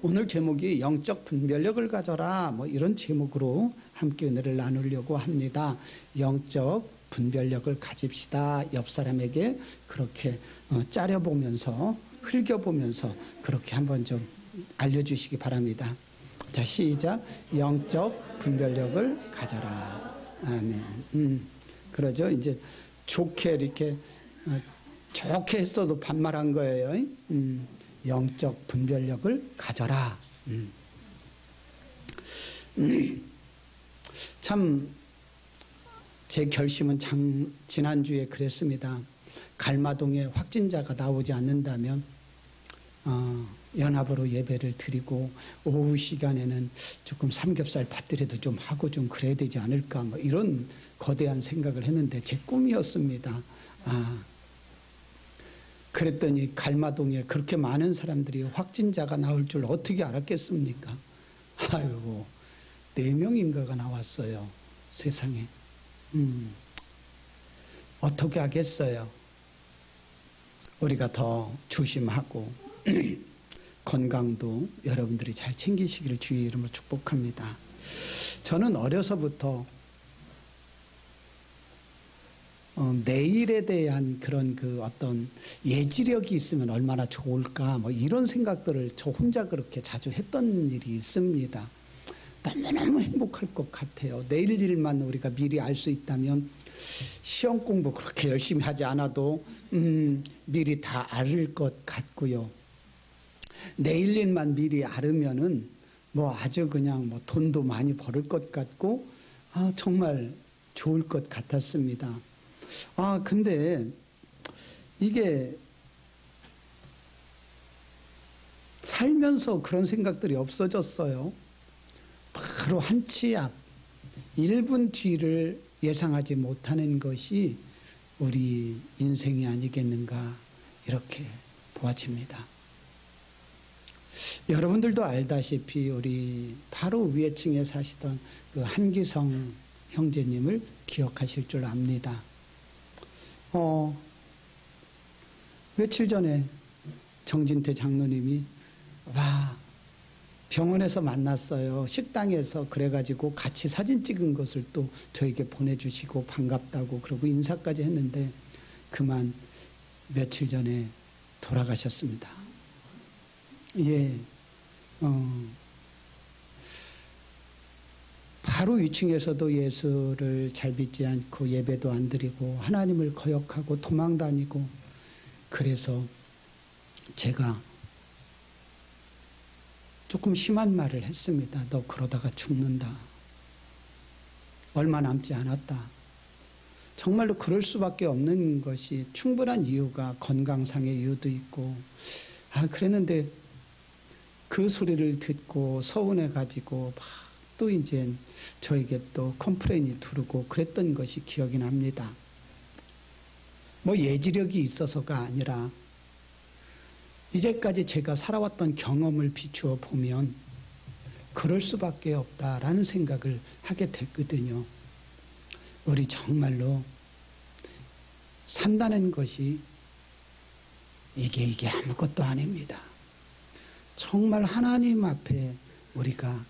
오늘 제목이 영적 분별력을 가져라, 뭐 이런 제목으로 함께 은혜를 나누려고 합니다. 영적 분별력을 가집시다. 옆 사람에게 그렇게 짜려보면서 흘겨보면서 그렇게 한번 좀 알려주시기 바랍니다. 자, 시작. 영적 분별력을 가져라. 아멘. 그러죠. 이제 좋게 이렇게 좋게 했어도 반말한 거예요. 영적 분별력을 가져라. 참 제 결심은 지난주에 그랬습니다. 갈마동에 확진자가 나오지 않는다면 연합으로 예배를 드리고 오후 시간에는 조금 삼겹살 밭들에도 좀 하고 좀 그래야 되지 않을까, 뭐 이런 거대한 생각을 했는데 제 꿈이었습니다. 그랬더니 갈마동에 그렇게 많은 사람들이 확진자가 나올 줄 어떻게 알았겠습니까? 아이고, 4명인가가 나왔어요. 세상에. 어떻게 하겠어요? 우리가 더 조심하고 건강도 여러분들이 잘 챙기시기를 주의 이름으로 축복합니다. 저는 어려서부터 내일에 대한 그런 어떤 예지력이 있으면 얼마나 좋을까, 뭐 이런 생각들을 저 혼자 그렇게 자주 했던 일이 있습니다. 너무너무 행복할 것 같아요. 내일 일만 우리가 미리 알 수 있다면 시험 공부 그렇게 열심히 하지 않아도 미리 다 알 것 같고요. 내일 일만 미리 알으면은 뭐 아주 그냥 뭐 돈도 많이 벌을 것 같고 정말 좋을 것 같았습니다. 근데 이게 살면서 그런 생각들이 없어졌어요. 바로 한 치 앞, 1분 뒤를 예상하지 못하는 것이 우리 인생이 아니겠는가, 이렇게 보아집니다. 여러분들도 알다시피 우리 바로 위에 층에 사시던 그 한기성 형제님을 기억하실 줄 압니다. 며칠 전에 정진태 장로님이 병원에서 만났어요. 식당에서. 그래가지고 같이 사진 찍은 것을 또 저에게 보내주시고 반갑다고 그러고 인사까지 했는데 그만 며칠 전에 돌아가셨습니다. 예, 바로 위층에서도 예수를 잘 믿지 않고 예배도 안 드리고 하나님을 거역하고 도망 다니고, 그래서 제가 조금 심한 말을 했습니다. 너 그러다가 죽는다. 얼마 남지 않았다. 정말로 그럴 수밖에 없는 것이 충분한 이유가 건강상의 이유도 있고, 그랬는데 그 소리를 듣고 서운해가지고 또 이제 저에게 또 컴플레인이 두르고 그랬던 것이 기억이 납니다. 뭐 예지력이 있어서가 아니라 이제까지 제가 살아왔던 경험을 비추어 보면 그럴 수밖에 없다라는 생각을 하게 됐거든요. 우리 정말로 산다는 것이 이게 아무것도 아닙니다. 정말 하나님 앞에 우리가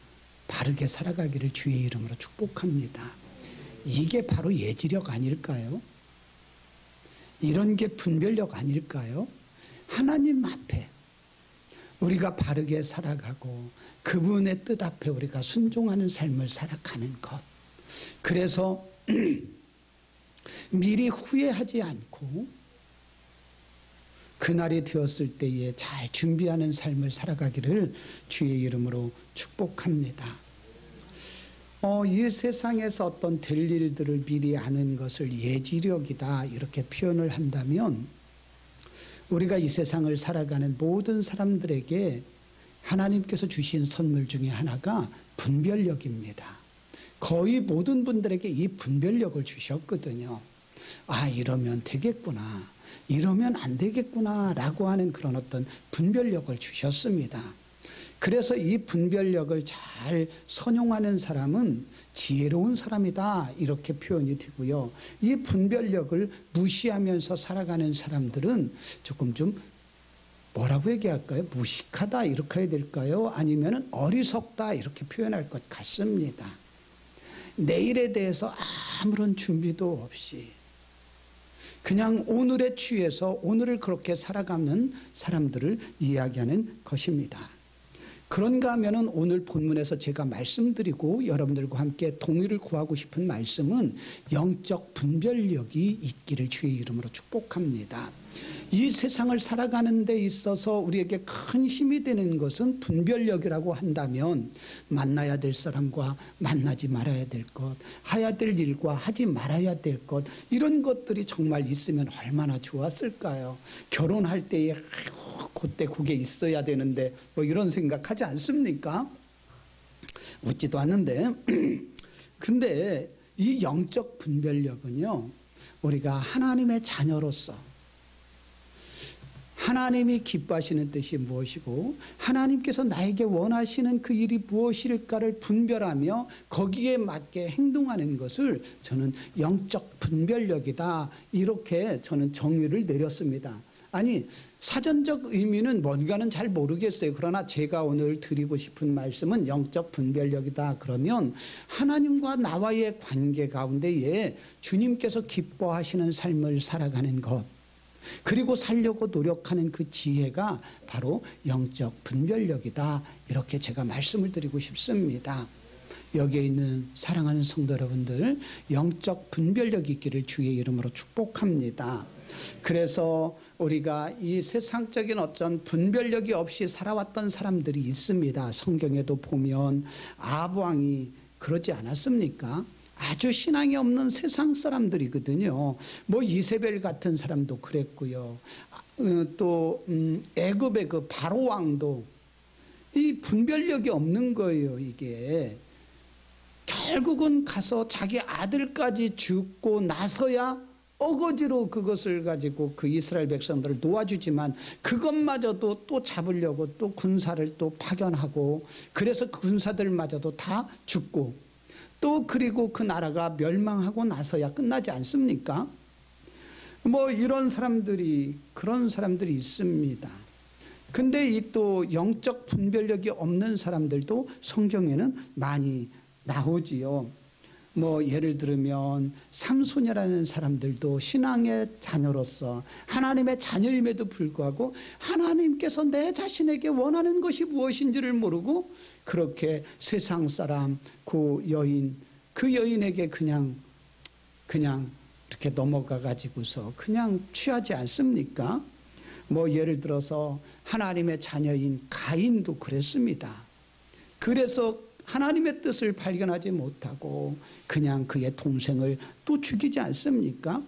바르게 살아가기를 주의 이름으로 축복합니다. 이게 바로 예지력 아닐까요? 이런 게 분별력 아닐까요? 하나님 앞에 우리가 바르게 살아가고 그분의 뜻 앞에 우리가 순종하는 삶을 살아가는 것. 그래서 미리 후회하지 않고 그날이 되었을 때에 잘 준비하는 삶을 살아가기를 주의 이름으로 축복합니다. 이 세상에서 어떤 될 일들을 미리 아는 것을 예지력이다, 이렇게 표현을 한다면 우리가 이 세상을 살아가는 모든 사람들에게 하나님께서 주신 선물 중에 하나가 분별력입니다. 거의 모든 분들에게 이 분별력을 주셨거든요. 이러면 되겠구나, 이러면 안 되겠구나 라고 하는 그런 어떤 분별력을 주셨습니다. 그래서 이 분별력을 잘 선용하는 사람은 지혜로운 사람이다, 이렇게 표현이 되고요. 이 분별력을 무시하면서 살아가는 사람들은 조금 좀 뭐라고 얘기할까요? 무식하다 이렇게 해야 될까요? 아니면 어리석다 이렇게 표현할 것 같습니다. 내일에 대해서 아무런 준비도 없이 그냥 오늘에 취해서 오늘을 그렇게 살아가는 사람들을 이야기하는 것입니다. 그런가 하면은 오늘 본문에서 제가 말씀드리고 여러분들과 함께 동의를 구하고 싶은 말씀은 영적 분별력이 있기를 주의 이름으로 축복합니다. 이 세상을 살아가는 데 있어서 우리에게 큰 힘이 되는 것은 분별력이라고 한다면 만나야 될 사람과 만나지 말아야 될 것, 해야 될 일과 하지 말아야 될 것, 이런 것들이 정말 있으면 얼마나 좋았을까요? 결혼할 때에 그때 그게 있어야 되는데 뭐 이런 생각하지 않습니까? 웃지도 않는데 근데 이 영적 분별력은요, 우리가 하나님의 자녀로서 하나님이 기뻐하시는 뜻이 무엇이고 하나님께서 나에게 원하시는 그 일이 무엇일까를 분별하며 거기에 맞게 행동하는 것을 저는 영적 분별력이다, 이렇게 저는 정의를 내렸습니다. 아니, 사전적 의미는 뭔가는 잘 모르겠어요. 그러나 제가 오늘 드리고 싶은 말씀은 영적 분별력이다. 그러면 하나님과 나와의 관계 가운데에 주님께서 기뻐하시는 삶을 살아가는 것, 그리고 살려고 노력하는 그 지혜가 바로 영적 분별력이다, 이렇게 제가 말씀을 드리고 싶습니다. 여기에 있는 사랑하는 성도 여러분들, 영적 분별력이 있기를 주의 이름으로 축복합니다. 그래서 우리가 이 세상적인 어떤 분별력이 없이 살아왔던 사람들이 있습니다. 성경에도 보면 아브왕이 그러지 않았습니까? 아주 신앙이 없는 세상 사람들이거든요. 뭐 이세벨 같은 사람도 그랬고요. 또 애굽의 그 바로 왕도 이 분별력이 없는 거예요. 이게 결국은 가서 자기 아들까지 죽고 나서야 어거지로 그것을 가지고 그 이스라엘 백성들을 도와주지만 그것마저도 또 잡으려고 또 군사를 또 파견하고, 그래서 그 군사들마저도 다 죽고 또 그리고 그 나라가 멸망하고 나서야 끝나지 않습니까? 뭐 이런 사람들이, 그런 사람들이 있습니다. 근데 이 또 영적 분별력이 없는 사람들도 성경에는 많이 나오지요. 뭐 예를 들면 삼손이라는 사람들도 신앙의 자녀로서 하나님의 자녀임에도 불구하고 하나님께서 내 자신에게 원하는 것이 무엇인지를 모르고 그렇게 세상 사람, 그 여인에게 그냥 이렇게 넘어가 가지고서 그냥 취하지 않습니까? 뭐 예를 들어서 하나님의 자녀인 가인도 그랬습니다. 그래서 하나님의 뜻을 발견하지 못하고 그냥 그의 동생을 또 죽이지 않습니까?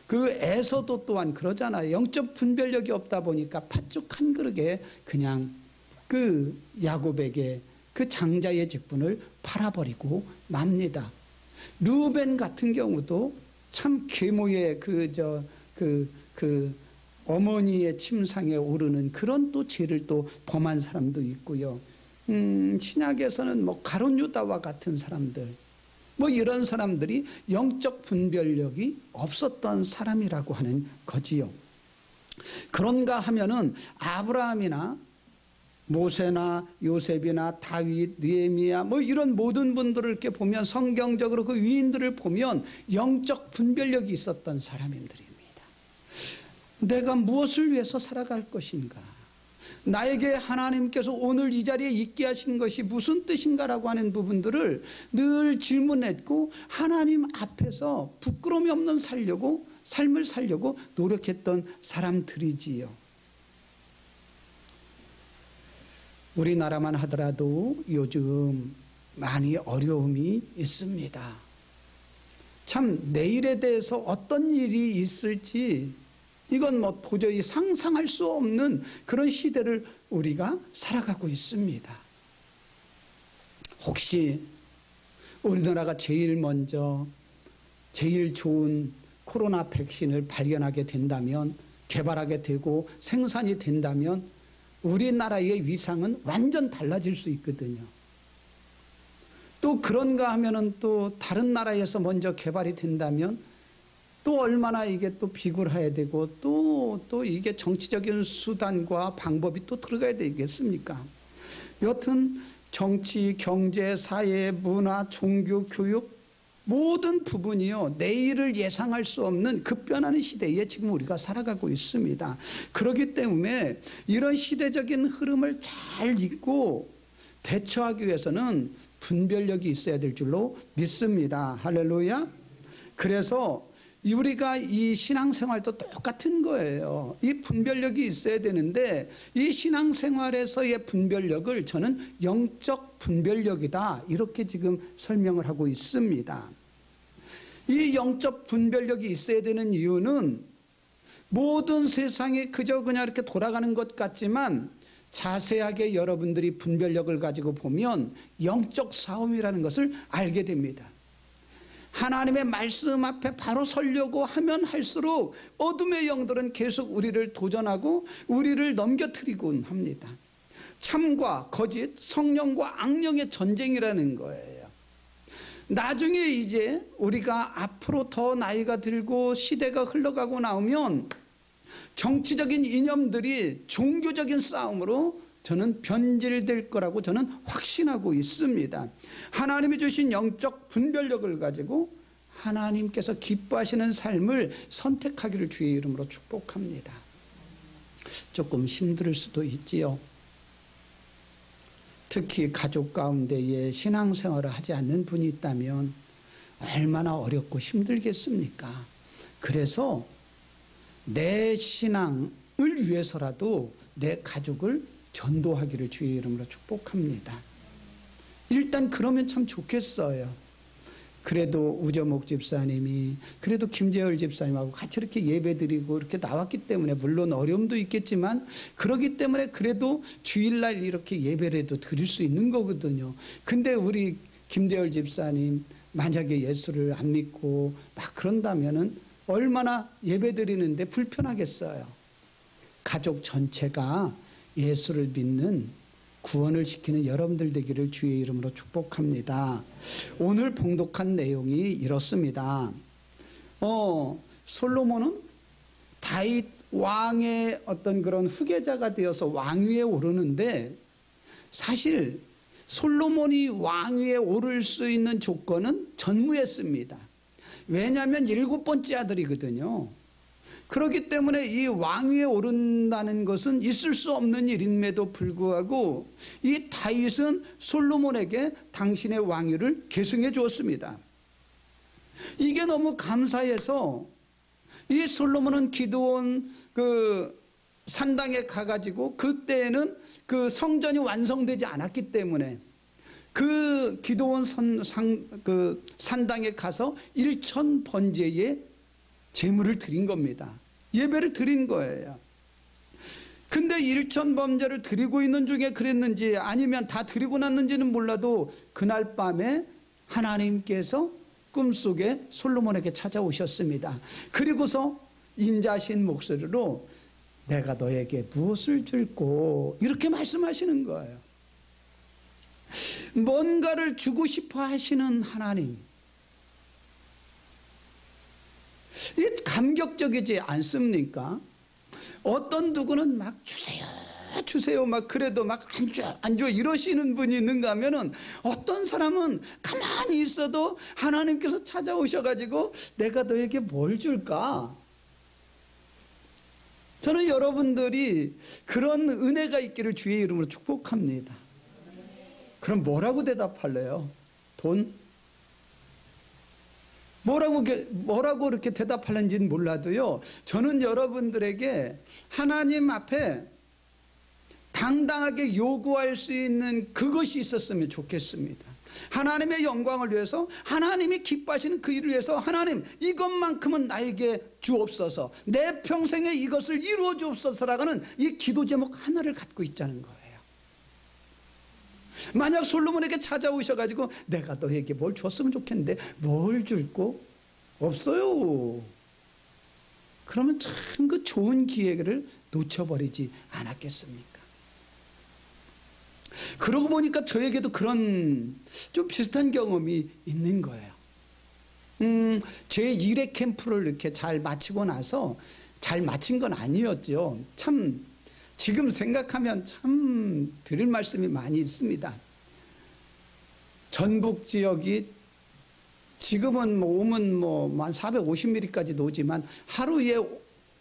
그 에서도 또한 그러잖아요. 영적 분별력이 없다 보니까 팥죽 한 그릇에 그냥 그 야곱에게 그 장자의 직분을 팔아버리고 맙니다. 르우벤 같은 경우도 참 계모의 어머니의 침상에 오르는 그런 또 죄를 또 범한 사람도 있고요. 신약에서는 뭐 가룟 유다와 같은 사람들, 뭐 이런 사람들이 영적 분별력이 없었던 사람이라고 하는 거지요. 그런가 하면은 아브라함이나 모세나 요셉이나 다윗, 느헤미야 뭐 이런 모든 분들을 이렇게 보면 성경적으로 그 위인들을 보면 영적 분별력이 있었던 사람들입니다. 내가 무엇을 위해서 살아갈 것인가? 나에게 하나님께서 오늘 이 자리에 있게 하신 것이 무슨 뜻인가라고 하는 부분들을 늘 질문했고 하나님 앞에서 부끄러움이 없는 삶을 살려고 노력했던 사람들이지요. 우리나라만 하더라도 요즘 많이 어려움이 있습니다. 참 내일에 대해서 어떤 일이 있을지 이건 뭐 도저히 상상할 수 없는 그런 시대를 우리가 살아가고 있습니다. 혹시 우리나라가 제일 먼저 제일 좋은 코로나 백신을 발견하게 된다면, 개발하게 되고 생산이 된다면 우리나라의 위상은 완전 달라질 수 있거든요. 또 그런가 하면은 또 다른 나라에서 먼저 개발이 된다면 또 얼마나 이게 또 비굴해야 되고 또 이게 정치적인 수단과 방법이 또 들어가야 되겠습니까? 여튼 정치, 경제, 사회, 문화, 종교, 교육 모든 부분이요, 내일을 예상할 수 없는 급변하는 시대에 지금 우리가 살아가고 있습니다. 그렇기 때문에 이런 시대적인 흐름을 잘 읽고 대처하기 위해서는 분별력이 있어야 될 줄로 믿습니다. 할렐루야. 그래서 우리가 이 신앙생활도 똑같은 거예요. 이 분별력이 있어야 되는데 이 신앙생활에서의 분별력을 저는 영적 분별력이다, 이렇게 지금 설명을 하고 있습니다. 이 영적 분별력이 있어야 되는 이유는 모든 세상이 그저 그냥 이렇게 돌아가는 것 같지만 자세하게 여러분들이 분별력을 가지고 보면 영적 싸움이라는 것을 알게 됩니다. 하나님의 말씀 앞에 바로 서려고 하면 할수록 어둠의 영들은 계속 우리를 도전하고 우리를 넘겨뜨리곤 합니다. 참과 거짓, 성령과 악령의 전쟁이라는 거예요. 나중에 이제 우리가 앞으로 더 나이가 들고 시대가 흘러가고 나오면 정치적인 이념들이 종교적인 싸움으로 저는 변질될 거라고 저는 확신하고 있습니다. 하나님이 주신 영적 분별력을 가지고 하나님께서 기뻐하시는 삶을 선택하기를 주의 이름으로 축복합니다. 조금 힘들 수도 있지요. 특히 가족 가운데에 신앙생활을 하지 않는 분이 있다면 얼마나 어렵고 힘들겠습니까? 그래서 내 신앙을 위해서라도 내 가족을 전도하기를 주의 이름으로 축복합니다. 일단 그러면 참 좋겠어요. 그래도 우저목 집사님이, 그래도 김재열 집사님하고 같이 이렇게 예배드리고 이렇게 나왔기 때문에, 물론 어려움도 있겠지만 그러기 때문에 그래도 주일날 이렇게 예배라도 드릴 수 있는 거거든요. 근데 우리 김재열 집사님 만약에 예수를 안 믿고 막 그런다면은 얼마나 예배드리는데 불편하겠어요. 가족 전체가 예수를 믿는, 구원을 시키는 여러분들 되기를 주의 이름으로 축복합니다. 오늘 봉독한 내용이 이렇습니다. 솔로몬은 다윗 왕의 어떤 그런 후계자가 되어서 왕위에 오르는데, 사실 솔로몬이 왕위에 오를 수 있는 조건은 전무했습니다. 왜냐하면 7번째 아들이거든요. 그렇기 때문에 이 왕위에 오른다는 것은 있을 수 없는 일임에도 불구하고 이 다윗은 솔로몬에게 당신의 왕위를 계승해 주었습니다. 이게 너무 감사해서 이 솔로몬은 기드온 그 산당에 가가지고, 그때에는 그 성전이 완성되지 않았기 때문에 그 기드온 산당에 가서 1000번제의 제물을 드린 겁니다. 예배를 드린 거예요. 근데 1000번제를 드리고 있는 중에 그랬는지 아니면 다 드리고 났는지는 몰라도 그날 밤에 하나님께서 꿈속에 솔로몬에게 찾아오셨습니다. 그리고서 인자신 목소리로 내가 너에게 무엇을 줄꼬, 이렇게 말씀하시는 거예요. 뭔가를 주고 싶어 하시는 하나님, 이 감격적이지 않습니까? 어떤 누구는 막 주세요 막 그래도 막 안 줘 이러시는 분이 있는가 하면은, 어떤 사람은 가만히 있어도 하나님께서 찾아오셔가지고 내가 너에게 뭘 줄까? 저는 여러분들이 그런 은혜가 있기를 주의 이름으로 축복합니다. 그럼 뭐라고 대답할래요? 돈? 뭐라고 이렇게 대답하는지는 몰라도요, 저는 여러분들에게 하나님 앞에 당당하게 요구할 수 있는 그것이 있었으면 좋겠습니다. 하나님의 영광을 위해서, 하나님이 기뻐하시는 그 일을 위해서, 하나님 이것만큼은 나에게 주옵소서, 내 평생에 이것을 이루어 주옵소서라는 이 기도 제목 하나를 갖고 있자는 거예요. 만약 솔로몬에게 찾아오셔가지고 내가 너에게 뭘 줬으면 좋겠는데 뭘 줄고? 없어요. 그러면 참 그 좋은 기회를 놓쳐버리지 않았겠습니까? 그러고 보니까 저에게도 그런 좀 비슷한 경험이 있는 거예요. 제 1회 캠프를 이렇게 잘 마치고 나서 잘 마친 건 아니었죠. 참 지금 생각하면 참 드릴 말씀이 많이 있습니다. 전북 지역이 지금은 오면 한 450mm까지도 오지만 하루에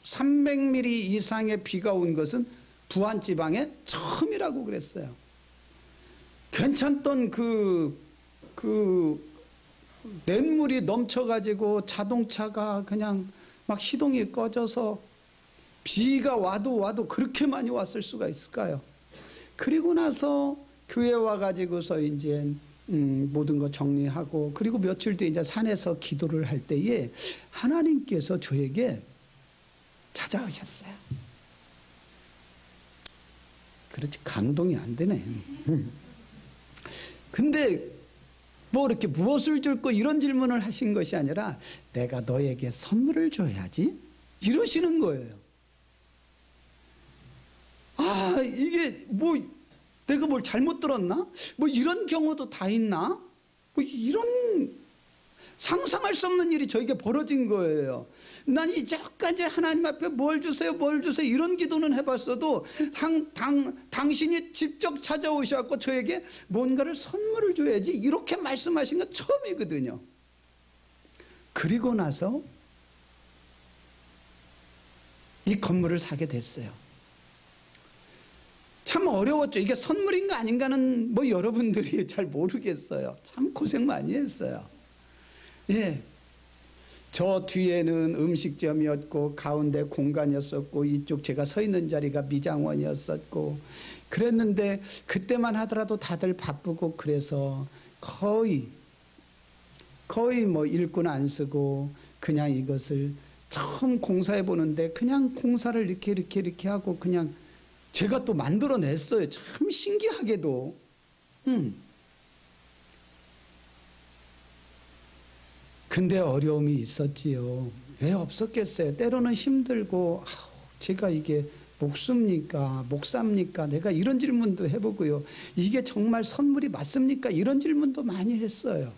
300mm 이상의 비가 온 것은 부안지방에 처음이라고 그랬어요. 괜찮던 그 냇물이 넘쳐가지고 자동차가 그냥 막 시동이 꺼져서 비가 와도 그렇게 많이 왔을 수가 있을까요? 그리고 나서 교회 와가지고서 이제 모든 거 정리하고 그리고 며칠 뒤에 이제 산에서 기도를 할 때에 하나님께서 저에게 찾아오셨어요. 그렇지 감동이 안 되네. 근데 뭐 이렇게 무엇을 줄까 이런 질문을 하신 것이 아니라 내가 너에게 선물을 줘야지 이러시는 거예요. 아 이게 뭐 내가 뭘 잘못 들었나? 뭐 이런 경우도 다 있나? 뭐 이런 상상할 수 없는 일이 저에게 벌어진 거예요. 난 이제까지 하나님 앞에 뭘 주세요 이런 기도는 해봤어도 당신이 직접 찾아오셔서 저에게 뭔가를 선물을 줘야지 이렇게 말씀하신 건 처음이거든요. 그리고 나서 이 건물을 사게 됐어요. 참 어려웠죠. 이게 선물인가 아닌가는 뭐 여러분들이 잘 모르겠어요. 참 고생 많이 했어요. 예, 저 뒤에는 음식점이었고 가운데 공간이었었고 이쪽 제가 서 있는 자리가 미장원이었었고 그랬는데 그때만 하더라도 다들 바쁘고 그래서 거의 뭐 일꾼 안 쓰고 그냥 이것을 처음 공사해 보는데 그냥 공사를 이렇게 하고 그냥 제가 또 만들어냈어요. 참 신기하게도. 근데 어려움이 있었지요. 왜 없었겠어요? 때로는 힘들고 제가 이게 목사입니까? 내가 이런 질문도 해보고요. 이게 정말 선물이 맞습니까? 이런 질문도 많이 했어요.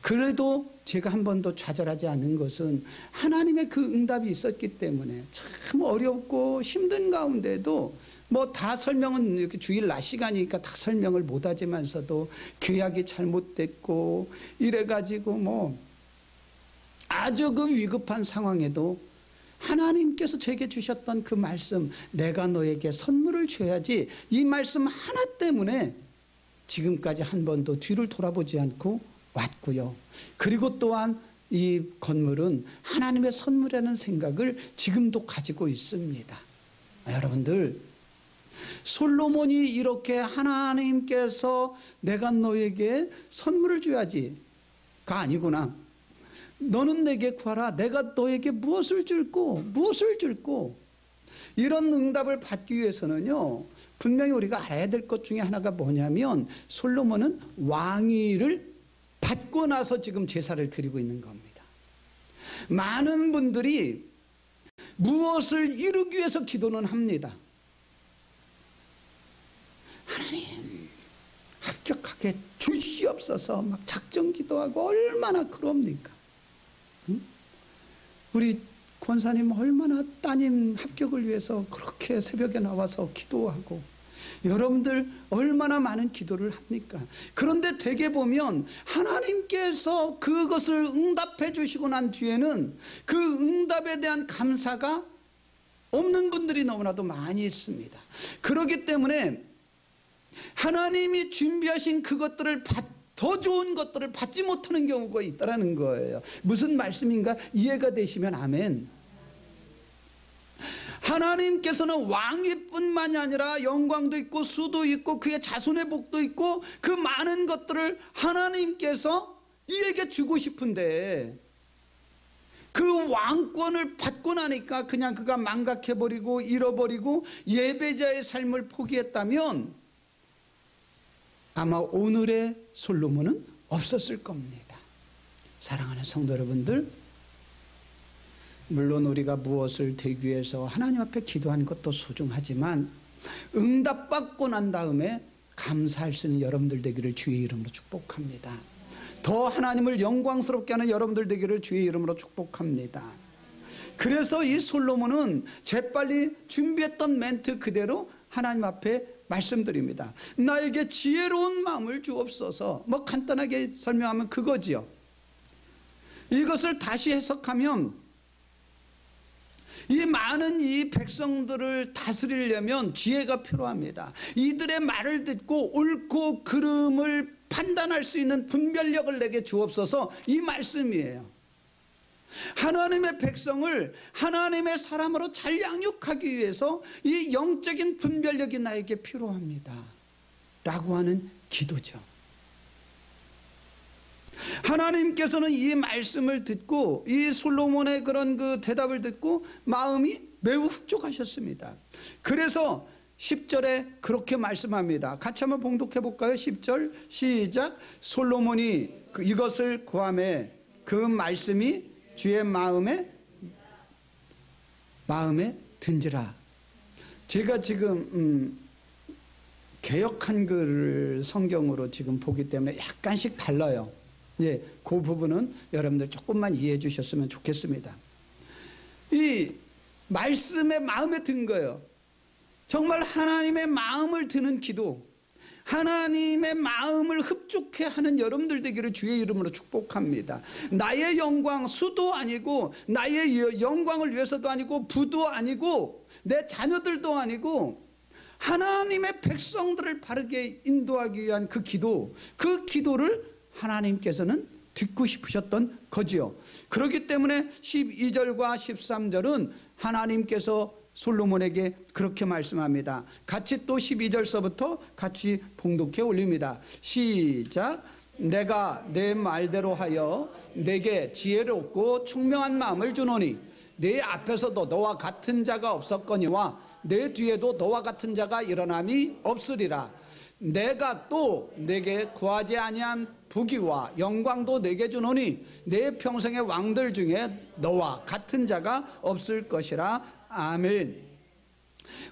그래도 제가 한 번도 좌절하지 않은 것은 하나님의 그 응답이 있었기 때문에 참 어렵고 힘든 가운데도 뭐 다 설명은 이렇게 주일 낮 시간이니까 다 설명을 못하지만서도 계약이 잘못됐고 이래가지고 뭐 아주 그 위급한 상황에도 하나님께서 제게 주셨던 그 말씀 내가 너에게 선물을 줘야지 이 말씀 하나 때문에 지금까지 한 번도 뒤를 돌아보지 않고 왔고요. 그리고 또한 이 건물은 하나님의 선물이라는 생각을 지금도 가지고 있습니다. 여러분들 솔로몬이 이렇게 하나님께서 내가 너에게 선물을 줘야지가 아니구나. 너는 내게 구하라. 내가 너에게 무엇을 줄고 이런 응답을 받기 위해서는요. 분명히 우리가 알아야 될 것 중에 하나가 뭐냐면 솔로몬은 왕위를 받고 나서 지금 제사를 드리고 있는 겁니다. 많은 분들이 무엇을 이루기 위해서 기도는 합니다. 하나님 합격하게 주시옵소서 막 작정 기도하고 얼마나 그럽니까? 응? 우리 권사님 얼마나 따님 합격을 위해서 그렇게 새벽에 나와서 기도하고 여러분들 얼마나 많은 기도를 합니까? 그런데 되게 보면 하나님께서 그것을 응답해 주시고 난 뒤에는 그 응답에 대한 감사가 없는 분들이 너무나도 많이 있습니다. 그렇기 때문에 하나님이 준비하신 그것들을 더 좋은 것들을 받지 못하는 경우가 있다는 거예요. 무슨 말씀인가 이해가 되시면 아멘. 하나님께서는 왕위뿐만이 아니라 영광도 있고 수도 있고 그의 자손의 복도 있고 그 많은 것들을 하나님께서 이에게 주고 싶은데 그 왕권을 받고 나니까 그냥 그가 망각해버리고 잃어버리고 예배자의 삶을 포기했다면 아마 오늘의 솔로몬은 없었을 겁니다. 사랑하는 성도 여러분들, 물론 우리가 무엇을 되기 위해서 하나님 앞에 기도하는 것도 소중하지만 응답받고 난 다음에 감사할 수 있는 여러분들 되기를 주의 이름으로 축복합니다. 더 하나님을 영광스럽게 하는 여러분들 되기를 주의 이름으로 축복합니다. 그래서 이 솔로몬은 재빨리 준비했던 멘트 그대로 하나님 앞에 말씀드립니다. 나에게 지혜로운 마음을 주옵소서. 뭐 간단하게 설명하면 그거지요. 이것을 다시 해석하면 이 많은 이 백성들을 다스리려면 지혜가 필요합니다. 이들의 말을 듣고 옳고 그름을 판단할 수 있는 분별력을 내게 주옵소서. 이 말씀이에요. 하나님의 백성을 하나님의 사람으로 잘 양육하기 위해서 이 영적인 분별력이 나에게 필요합니다 라고 하는 기도죠. 하나님께서는 이 말씀을 듣고 이 솔로몬의 그런 그 대답을 듣고 마음이 매우 흡족하셨습니다. 그래서 10절에 그렇게 말씀합니다. 같이 한번 봉독해 볼까요? 10절 시작. 솔로몬이 이것을 구하매 그 말씀이 주의 마음에 든지라. 제가 지금 개역 한글 성경으로 지금 보기 때문에 약간씩 달라요. 예, 그 부분은 여러분들 조금만 이해해 주셨으면 좋겠습니다. 이 말씀에 마음에 든 거예요. 정말 하나님의 마음을 드는 기도, 하나님의 마음을 흡족해 하는 여러분들 되기를 주의 이름으로 축복합니다. 나의 영광 수도 아니고 나의 영광을 위해서도 아니고 부도 아니고 내 자녀들도 아니고 하나님의 백성들을 바르게 인도하기 위한 그 기도, 그 기도를 하나님께서는 듣고 싶으셨던 거지요. 그렇기 때문에 12절과 13절은 하나님께서 솔로몬에게 그렇게 말씀합니다. 같이 또 12절서부터 같이 봉독해 올립니다. 시작. 내가 내 말대로 하여 내게 지혜롭고 총명한 마음을 주노니 내 앞에서도 너와 같은 자가 없었거니와 내 뒤에도 너와 같은 자가 일어남이 없으리라. 내가 또 내게 구하지 아니한 부귀와 영광도 내게 주노니 내 평생의 왕들 중에 너와 같은 자가 없을 것이라. 아멘.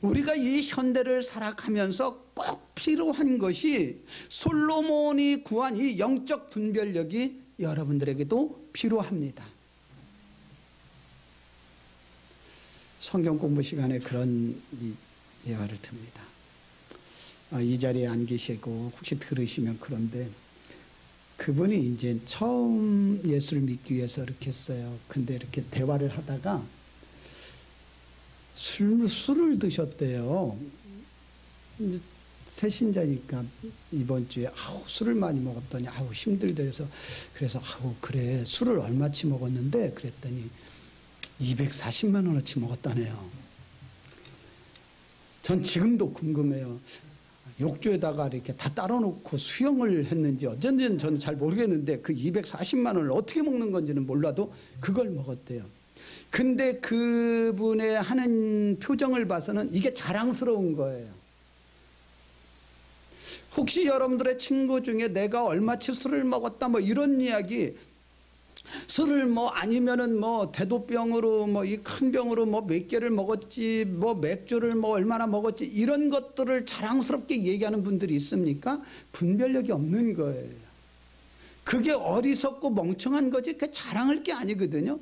우리가 이 현대를 살아가면서 꼭 필요한 것이 솔로몬이 구한 이 영적 분별력이 여러분들에게도 필요합니다. 성경 공부 시간에 그런 예화를 듭니다. 이 자리에 안 계시고 혹시 들으시면 그런데 그분이 이제 처음 예수를 믿기 위해서 이렇게 했어요. 근데 이렇게 대화를 하다가 술을 드셨대요. 이제 새신자니까 이번 주에 술을 많이 먹었더니 힘들다 그래서 그래 술을 얼마치 먹었는데 그랬더니 240만 원어치 먹었다네요. 전 지금도 궁금해요. 욕조에다가 이렇게 다 따로 놓고 수영을 했는지 어쩐지는 저는 잘 모르겠는데 그 240만 원을 어떻게 먹는 건지는 몰라도 그걸 먹었대요. 근데 그분의 하는 표정을 봐서는 이게 자랑스러운 거예요. 혹시 여러분들의 친구 중에 내가 얼마치 술을 먹었다 뭐 이런 이야기, 술을 뭐 아니면은 뭐 대도병으로 뭐 이 큰 병으로 뭐 몇 개를 먹었지, 뭐 맥주를 뭐 얼마나 먹었지, 이런 것들을 자랑스럽게 얘기하는 분들이 있습니까? 분별력이 없는 거예요. 그게 어리석고 멍청한 거지 그게 자랑할 게 아니거든요.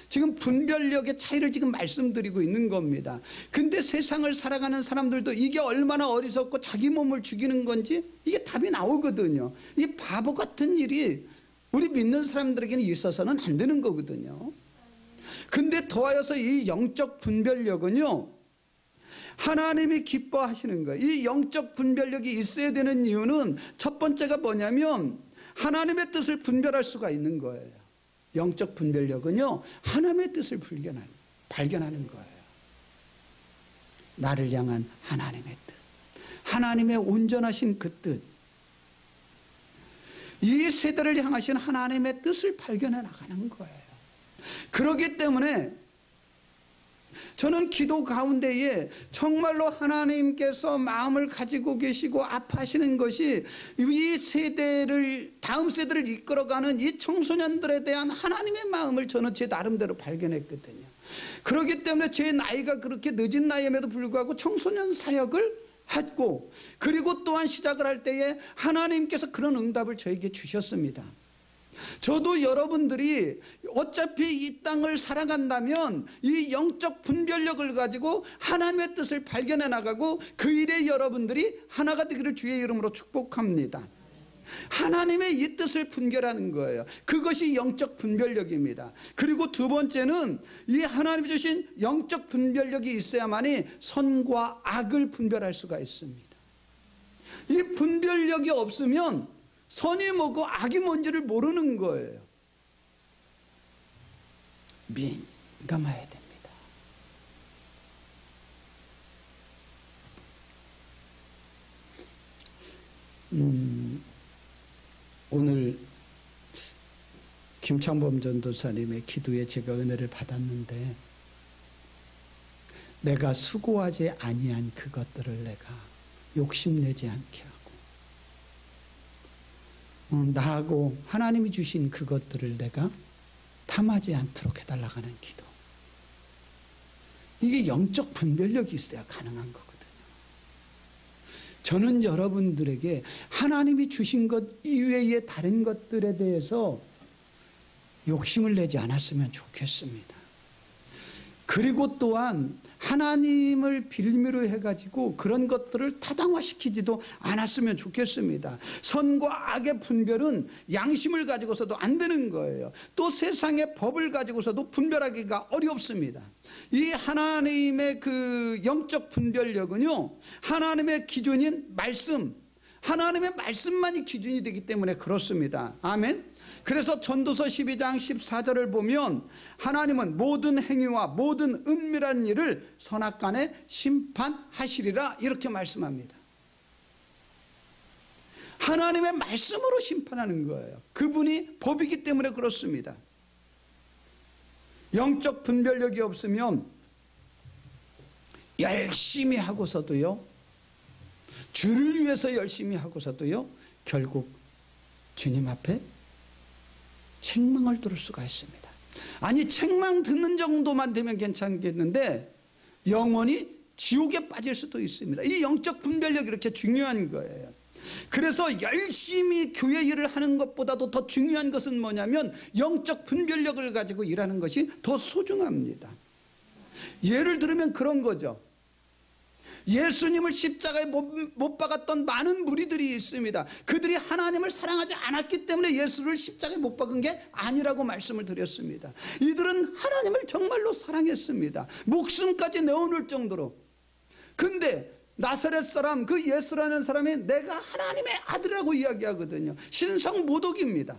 지금 분별력의 차이를 지금 말씀드리고 있는 겁니다. 근데 세상을 살아가는 사람들도 이게 얼마나 어리석고 자기 몸을 죽이는 건지 이게 답이 나오거든요. 이 바보 같은 일이 우리 믿는 사람들에게는 있어서는 안 되는 거거든요. 근데 더하여서 이 영적 분별력은요, 하나님이 기뻐하시는 거예요. 이 영적 분별력이 있어야 되는 이유는 첫 번째가 뭐냐면 하나님의 뜻을 분별할 수가 있는 거예요. 영적 분별력은요, 하나님의 뜻을 발견하는 거예요. 나를 향한 하나님의 뜻, 하나님의 온전하신 그 뜻, 이 세대를 향하신 하나님의 뜻을 발견해 나가는 거예요. 그렇기 때문에 저는 기도 가운데에 정말로 하나님께서 마음을 가지고 계시고 아파하시는 것이 이 세대를, 다음 세대를 이끌어가는 이 청소년들에 대한 하나님의 마음을 저는 제 나름대로 발견했거든요. 그렇기 때문에 제 나이가 그렇게 늦은 나이임에도 불구하고 청소년 사역을 했고, 그리고 또한 시작을 할 때에 하나님께서 그런 응답을 저에게 주셨습니다. 저도 여러분들이 어차피 이 땅을 살아간다면 이 영적 분별력을 가지고 하나님의 뜻을 발견해 나가고 그 일에 여러분들이 하나가 되기를 주의 이름으로 축복합니다. 하나님의 이 뜻을 분별하는 거예요. 그것이 영적 분별력입니다. 그리고 두 번째는 이 하나님이 주신 영적 분별력이 있어야만이 선과 악을 분별할 수가 있습니다. 이 분별력이 없으면 선이 뭐고 악이 뭔지를 모르는 거예요. 민감해야 됩니다. 오늘 김창범 전도사님의 기도에 제가 은혜를 받았는데, 내가 수고하지 아니한 그것들을 내가 욕심내지 않게 하고, 나하고 하나님이 주신 그것들을 내가 탐하지 않도록 해달라고 하는 기도. 이게 영적 분별력이 있어야 가능한 거거든요. 저는 여러분들에게 하나님이 주신 것 이외의 다른 것들에 대해서 욕심을 내지 않았으면 좋겠습니다. 그리고 또한 하나님을 빌미로 해가지고 그런 것들을 타당화시키지도 않았으면 좋겠습니다. 선과 악의 분별은 양심을 가지고서도 안 되는 거예요. 또 세상의 법을 가지고서도 분별하기가 어렵습니다. 이 하나님의 그 영적 분별력은요, 하나님의 기준인 말씀, 하나님의 말씀만이 기준이 되기 때문에 그렇습니다. 아멘. 그래서 전도서 12장 14절을 보면 하나님은 모든 행위와 모든 은밀한 일을 선악간에 심판하시리라 이렇게 말씀합니다. 하나님의 말씀으로 심판하는 거예요. 그분이 법이기 때문에 그렇습니다. 영적 분별력이 없으면 열심히 하고서도요, 주를 위해서 열심히 하고서도요, 결국 주님 앞에 책망을 들을 수가 있습니다. 아니, 책망 듣는 정도만 되면 괜찮겠는데 영원히 지옥에 빠질 수도 있습니다. 이 영적 분별력이 이렇게 중요한 거예요. 그래서 열심히 교회 일을 하는 것보다도 더 중요한 것은 뭐냐면 영적 분별력을 가지고 일하는 것이 더 소중합니다. 예를 들면 그런 거죠. 예수님을 십자가에 못 박았던 많은 무리들이 있습니다. 그들이 하나님을 사랑하지 않았기 때문에 예수를 십자가에 못 박은 게 아니라고 말씀을 드렸습니다. 이들은 하나님을 정말로 사랑했습니다. 목숨까지 내어놓을 정도로. 근데 나사렛 사람, 그 예수라는 사람이 내가 하나님의 아들이라고 이야기하거든요. 신성모독입니다.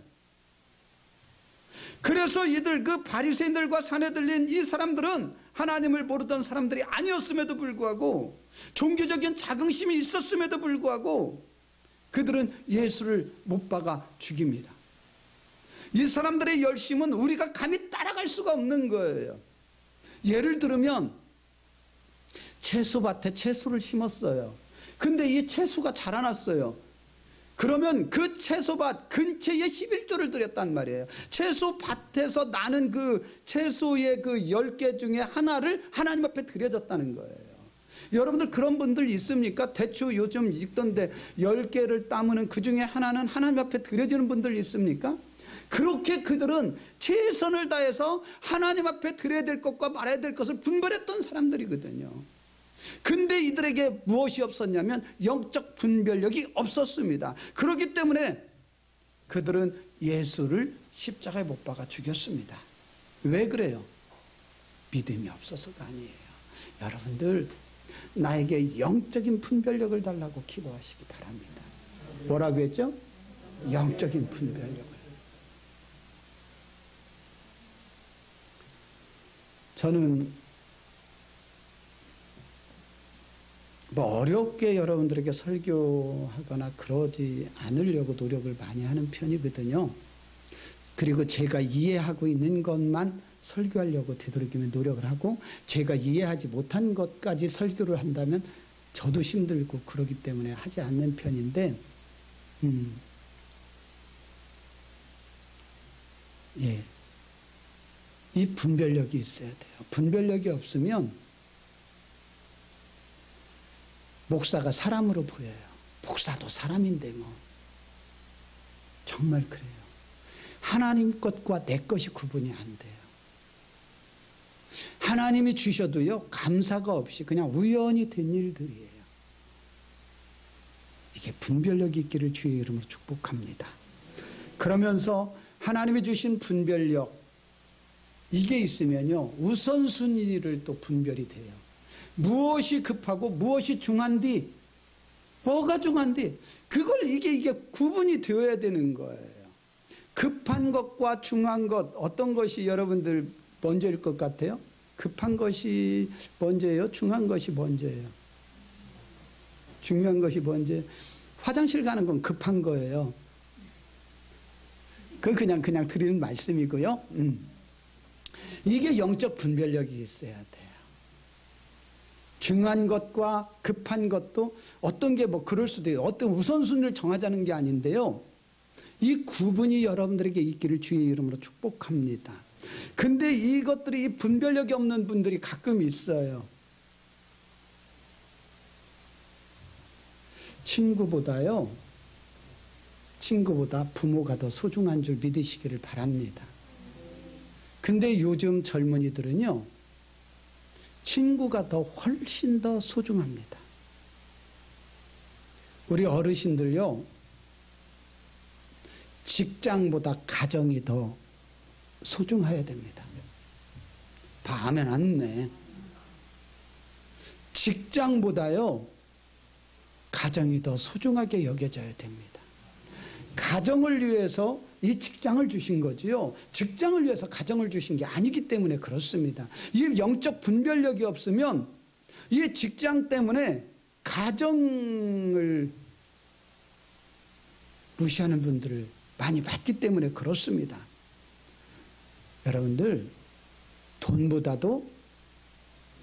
그래서 이들, 그 바리새인들과 산에 들린 이 사람들은 하나님을 모르던 사람들이 아니었음에도 불구하고, 종교적인 자긍심이 있었음에도 불구하고 그들은 예수를 못 박아 죽입니다. 이 사람들의 열심은 우리가 감히 따라갈 수가 없는 거예요. 예를 들면 채소밭에 채소를 심었어요. 근데 이 채소가 자라났어요. 그러면 그 채소밭 근처에 11조를 드렸단 말이에요. 채소밭에서 나는 그 채소의 그 10개 중에 하나를 하나님 앞에 드려졌다는 거예요. 여러분들 그런 분들 있습니까? 대추 요즘 읽던데 10개를 따으면 그 중에 하나는 하나님 앞에 드려지는 분들 있습니까? 그렇게 그들은 최선을 다해서 하나님 앞에 드려야 될 것과 말아야 될 것을 분별했던 사람들이거든요. 근데 이들에게 무엇이 없었냐면 영적 분별력이 없었습니다. 그렇기 때문에 그들은 예수를 십자가에 못 박아 죽였습니다. 왜 그래요? 믿음이 없어서가 아니에요. 여러분들 나에게 영적인 분별력을 달라고 기도하시기 바랍니다. 뭐라고 했죠? 영적인 분별력을. 저는 뭐 어렵게 여러분들에게 설교하거나 그러지 않으려고 노력을 많이 하는 편이거든요. 그리고 제가 이해하고 있는 것만 설교하려고 되도록이면 노력을 하고, 제가 이해하지 못한 것까지 설교를 한다면 저도 힘들고 그러기 때문에 하지 않는 편인데, 예, 이 분별력이 있어야 돼요. 분별력이 없으면 목사가 사람으로 보여요. 목사도 사람인데 뭐. 정말 그래요. 하나님 것과 내 것이 구분이 안 돼요. 하나님이 주셔도요, 감사가 없이 그냥 우연히 된 일들이에요. 이게 분별력이 있기를 주의 이름으로 축복합니다. 그러면서 하나님이 주신 분별력, 이게 있으면요, 우선순위를 또 분별이 돼요. 무엇이 급하고 무엇이 중한디, 뭐가 중한디, 그걸 이게 구분이 되어야 되는 거예요. 급한 것과 중한 것, 어떤 것이 여러분들 먼저일 것 같아요? 급한 것이 먼저예요? 중한 것이 먼저예요? 중요한 것이 먼저. 화장실 가는 건 급한 거예요. 그건 그냥 드리는 말씀이고요. 이게 영적 분별력이 있어야 돼요. 중한 것과 급한 것도 어떤 게 뭐 그럴 수도 있어요. 어떤 우선순위를 정하자는 게 아닌데요. 이 구분이 여러분들에게 있기를 주의 이름으로 축복합니다. 근데 이것들이 분별력이 없는 분들이 가끔 있어요. 친구보다 부모가 더 소중한 줄 믿으시기를 바랍니다. 근데 요즘 젊은이들은요, 친구가 훨씬 더 소중합니다. 우리 어르신들요, 직장보다 가정이 더 소중해야 됩니다. 밤엔 안네. 직장보다요, 가정이 더 소중하게 여겨져야 됩니다. 가정을 위해서 이 직장을 주신 거지요. 직장을 위해서 가정을 주신 게 아니기 때문에 그렇습니다. 이 영적 분별력이 없으면 이 직장 때문에 가정을 무시하는 분들을 많이 봤기 때문에 그렇습니다. 여러분들, 돈보다도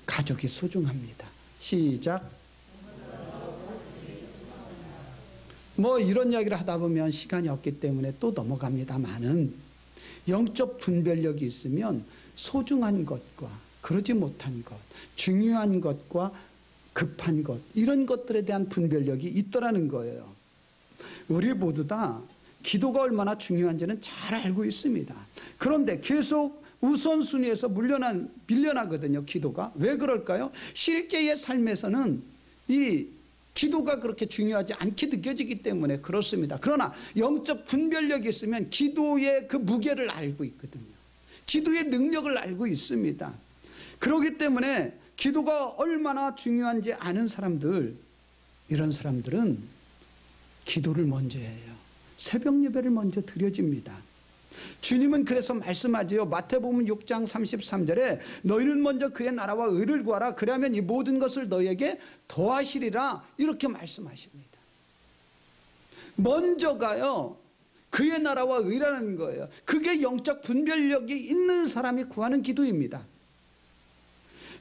가족이 소중합니다. 시작. 뭐 이런 이야기를 하다 보면 시간이 없기 때문에 또 넘어갑니다만은, 영적 분별력이 있으면 소중한 것과 그러지 못한 것, 중요한 것과 급한 것, 이런 것들에 대한 분별력이 있더라는 거예요. 우리 모두 다 기도가 얼마나 중요한지는 잘 알고 있습니다. 그런데 계속 우선순위에서 밀려나거든요, 기도가. 왜 그럴까요? 실제의 삶에서는 이 기도가 그렇게 중요하지 않게 느껴지기 때문에 그렇습니다. 그러나 영적 분별력이 있으면 기도의 그 무게를 알고 있거든요. 기도의 능력을 알고 있습니다. 그렇기 때문에 기도가 얼마나 중요한지 아는 사람들, 이런 사람들은 기도를 먼저 해요. 새벽 예배를 먼저 드려집니다. 주님은 그래서 말씀하지요. 마태복음 6장 33절에 너희는 먼저 그의 나라와 의를 구하라. 그러면 이 모든 것을 너희에게 더하시리라. 이렇게 말씀하십니다. 먼저가요, 그의 나라와 의라는 거예요. 그게 영적 분별력이 있는 사람이 구하는 기도입니다.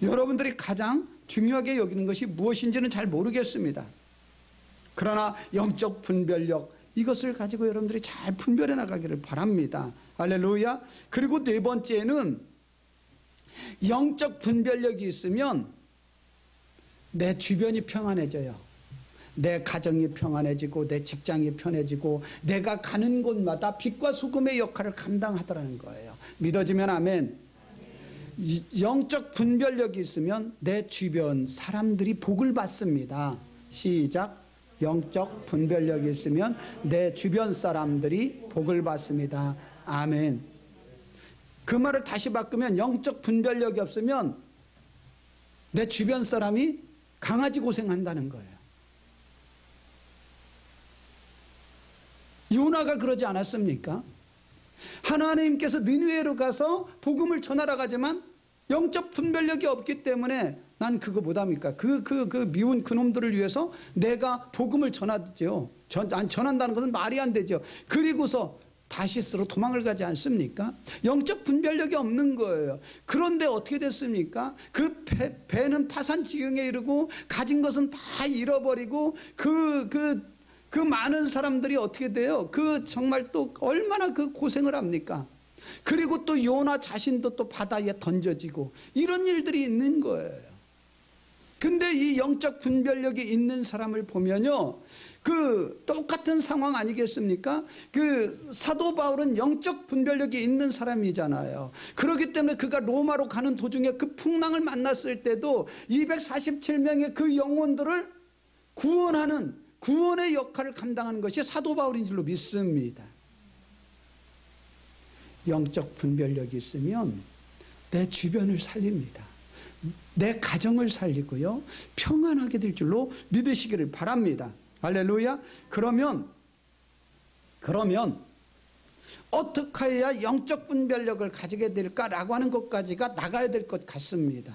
여러분들이 가장 중요하게 여기는 것이 무엇인지는 잘 모르겠습니다. 그러나 영적 분별력, 이것을 가지고 여러분들이 잘 분별해 나가기를 바랍니다. 할렐루야. 그리고 네 번째는 영적 분별력이 있으면 내 주변이 평안해져요. 내 가정이 평안해지고 내 직장이 편해지고 내가 가는 곳마다 빛과 소금의 역할을 감당하더라는 거예요. 믿어지면 아멘. 영적 분별력이 있으면 내 주변 사람들이 복을 받습니다. 시작. 영적 분별력이 있으면 내 주변 사람들이 복을 받습니다. 아멘. 그 말을 다시 바꾸면 영적 분별력이 없으면 내 주변 사람이 강아지 고생한다는 거예요. 요나가 그러지 않았습니까? 하나님께서 니느웨로 가서 복음을 전하러 가지만 영적 분별력이 없기 때문에 난 그거 못합니까? 그 미운 그놈들을 위해서 내가 복음을 전하죠. 전한다는 것은 말이 안 되죠. 그리고서 다시스로 도망을 가지 않습니까? 영적 분별력이 없는 거예요. 그런데 어떻게 됐습니까? 그 배는 파산 지경에 이르고 가진 것은 다 잃어버리고 그 많은 사람들이 어떻게 돼요? 정말 또 얼마나 그 고생을 합니까? 그리고 또 요나 자신도 또 바다에 던져지고 이런 일들이 있는 거예요. 근데 이 영적 분별력이 있는 사람을 보면요, 그 똑같은 상황 아니겠습니까? 그 사도 바울은 영적 분별력이 있는 사람이잖아요. 그렇기 때문에 그가 로마로 가는 도중에 그 풍랑을 만났을 때도 247명의 그 영혼들을 구원하는 구원의 역할을 감당하는 것이 사도 바울인 줄로 믿습니다. 영적 분별력이 있으면 내 주변을 살립니다. 내 가정을 살리고요, 평안하게 될 줄로 믿으시기를 바랍니다. 할렐루야. 그러면 어떻게 해야 영적 분별력을 가지게 될까라고 하는 것까지가 나가야 될 것 같습니다.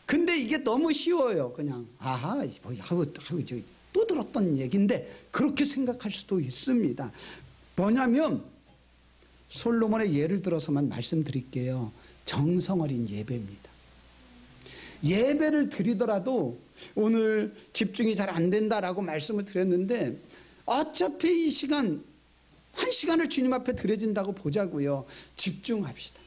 근데 이게 너무 쉬워요. 그냥 아하, 또 들었던 얘기인데 그렇게 생각할 수도 있습니다. 뭐냐면 솔로몬의 예를 들어서만 말씀드릴게요. 정성 어린 예배입니다. 예배를 드리더라도 오늘 집중이 잘 안 된다라고 말씀을 드렸는데 어차피 이 시간, 한 시간을 주님 앞에 드려진다고 보자고요. 집중합시다.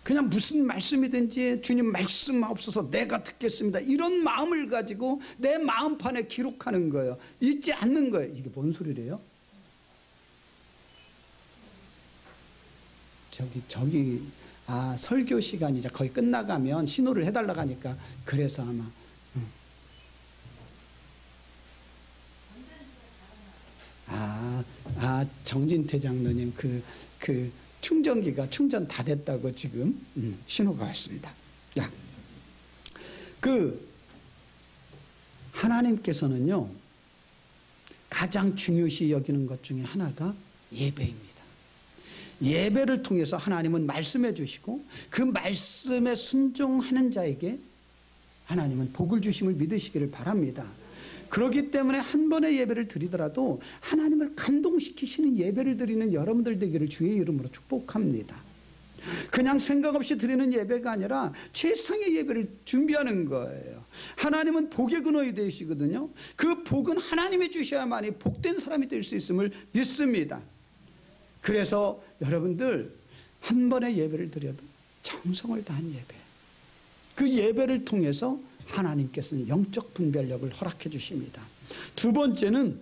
그냥 무슨 말씀이든지 주님 말씀하옵소서 내가 듣겠습니다. 이런 마음을 가지고 내 마음판에 기록하는 거예요. 잊지 않는 거예요. 이게 뭔 소리래요? 저기 설교 시간이 이제 거의 끝나가면 신호를 해달라고 하니까 그래서 아마 정진태 장로님 그 충전기가 충전 다 됐다고 지금 신호가 왔습니다. 야, 하나님께서는요 가장 중요시 여기는 것 중에 하나가 예배입니다. 예배를 통해서 하나님은 말씀해 주시고 그 말씀에 순종하는 자에게 하나님은 복을 주심을 믿으시기를 바랍니다. 그렇기 때문에 한 번의 예배를 드리더라도 하나님을 감동시키시는 예배를 드리는 여러분들 되기를 주의 이름으로 축복합니다. 그냥 생각 없이 드리는 예배가 아니라 최상의 예배를 준비하는 거예요. 하나님은 복의 근원이 되시거든요. 그 복은 하나님이 주셔야만이 복된 사람이 될 수 있음을 믿습니다. 그래서 여러분들 한 번의 예배를 드려도 정성을 다한 예배, 그 예배를 통해서 하나님께서는 영적 분별력을 허락해 주십니다. 두 번째는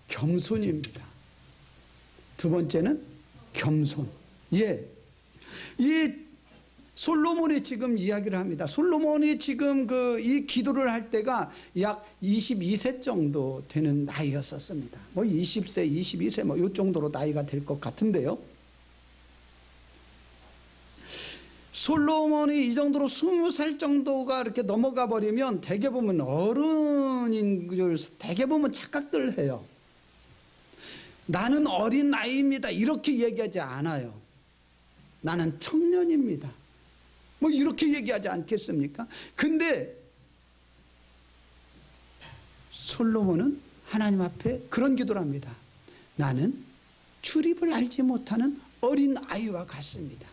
겸손입니다. 두 번째는 겸손. 이 솔로몬이 지금 이야기를 합니다. 솔로몬이 지금 이 기도를 할 때가 약 22세 정도 되는 나이였었습니다. 20세, 22세 이 정도로 나이가 될 것 같은데요. 솔로몬이 이 정도로 20살 정도가 이렇게 넘어가 버리면 대개 보면 어른인 줄 대개 보면 착각들 해요. 나는 어린 나이입니다. 이렇게 얘기하지 않아요. 나는 청년입니다. 이렇게 얘기하지 않겠습니까? 근데 솔로몬은 하나님 앞에 그런 기도를 합니다. 나는 출입을 알지 못하는 어린 아이와 같습니다.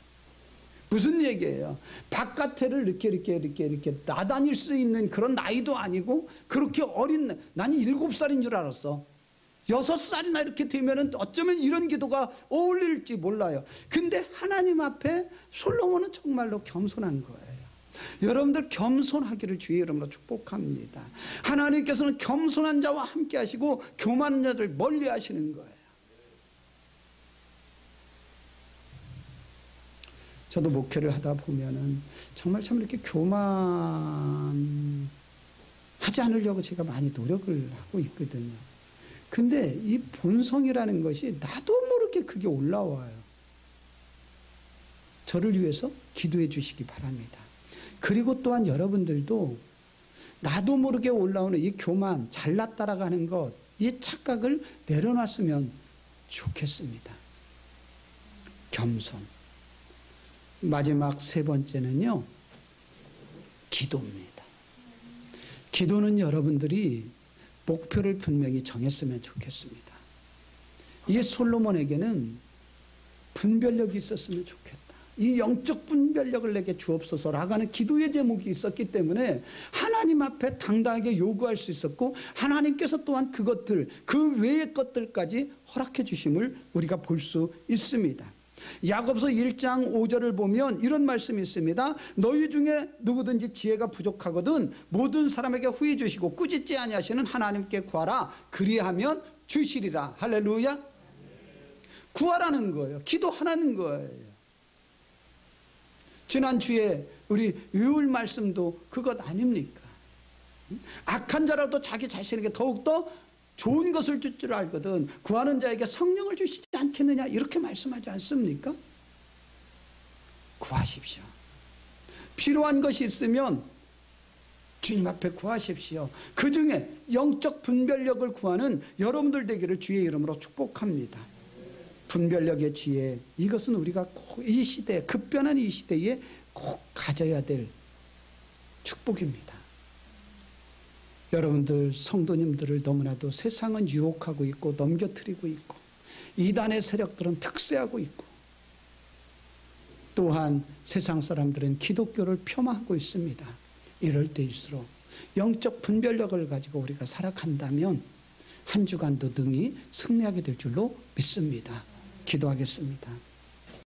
무슨 얘기예요? 바깥에를 이렇게 나다닐 수 있는 그런 나이도 아니고 그렇게 어린, 나는 7살인 줄 알았어. 6살이나 이렇게 되면은 어쩌면 이런 기도가 어울릴지 몰라요. 근데 하나님 앞에 솔로몬은 정말로 겸손한 거예요. 여러분들 겸손하기를 주의 이름으로 축복합니다. 하나님께서는 겸손한 자와 함께 하시고 교만한 자들 멀리 하시는 거예요. 저도 목회를 하다 보면은 정말 참 이렇게 교만하지 않으려고 제가 많이 노력을 하고 있거든요. 근데 이 본성이라는 것이 나도 모르게 그게 올라와요. 저를 위해서 기도해 주시기 바랍니다. 그리고 또한 여러분들도 나도 모르게 올라오는 이 교만, 잘났다라고 하는 것, 이 착각을 내려놨으면 좋겠습니다. 겸손. 마지막 세 번째는요, 기도입니다. 기도는 여러분들이 목표를 분명히 정했으면 좋겠습니다. 이 솔로몬에게는 분별력이 있었으면 좋겠다. 이 영적 분별력을 내게 주옵소서라고 하는 기도의 제목이 있었기 때문에 하나님 앞에 당당하게 요구할 수 있었고 하나님께서 또한 그것들, 그 외의 것들까지 허락해 주심을 우리가 볼 수 있습니다. 야고보서 1장 5절을 보면 이런 말씀이 있습니다. 너희 중에 누구든지 지혜가 부족하거든 모든 사람에게 후히 주시고 꾸짖지 아니하시는 하나님께 구하라. 그리하면 주시리라. 할렐루야. 구하라는 거예요. 기도하라는 거예요. 지난주에 우리 외울 말씀도 그것 아닙니까? 악한 자라도 자기 자신에게 더욱더 좋은 것을 줄 줄 알거든 구하는 자에게 성령을 주시지 않겠느냐 이렇게 말씀하지 않습니까? 구하십시오. 필요한 것이 있으면 주님 앞에 구하십시오. 그 중에 영적 분별력을 구하는 여러분들 되기를 주의 이름으로 축복합니다. 분별력의 지혜, 이것은 우리가 꼭 이 시대, 급변한 이 시대에 꼭 가져야 될 축복입니다. 여러분들 성도님들을 너무나도 세상은 유혹하고 있고 넘겨뜨리고 있고 이단의 세력들은 특세하고 있고 또한 세상 사람들은 기독교를 폄하하고 있습니다. 이럴 때일수록 영적 분별력을 가지고 우리가 살아간다면 한 주간도 능히 승리하게 될 줄로 믿습니다. 기도하겠습니다.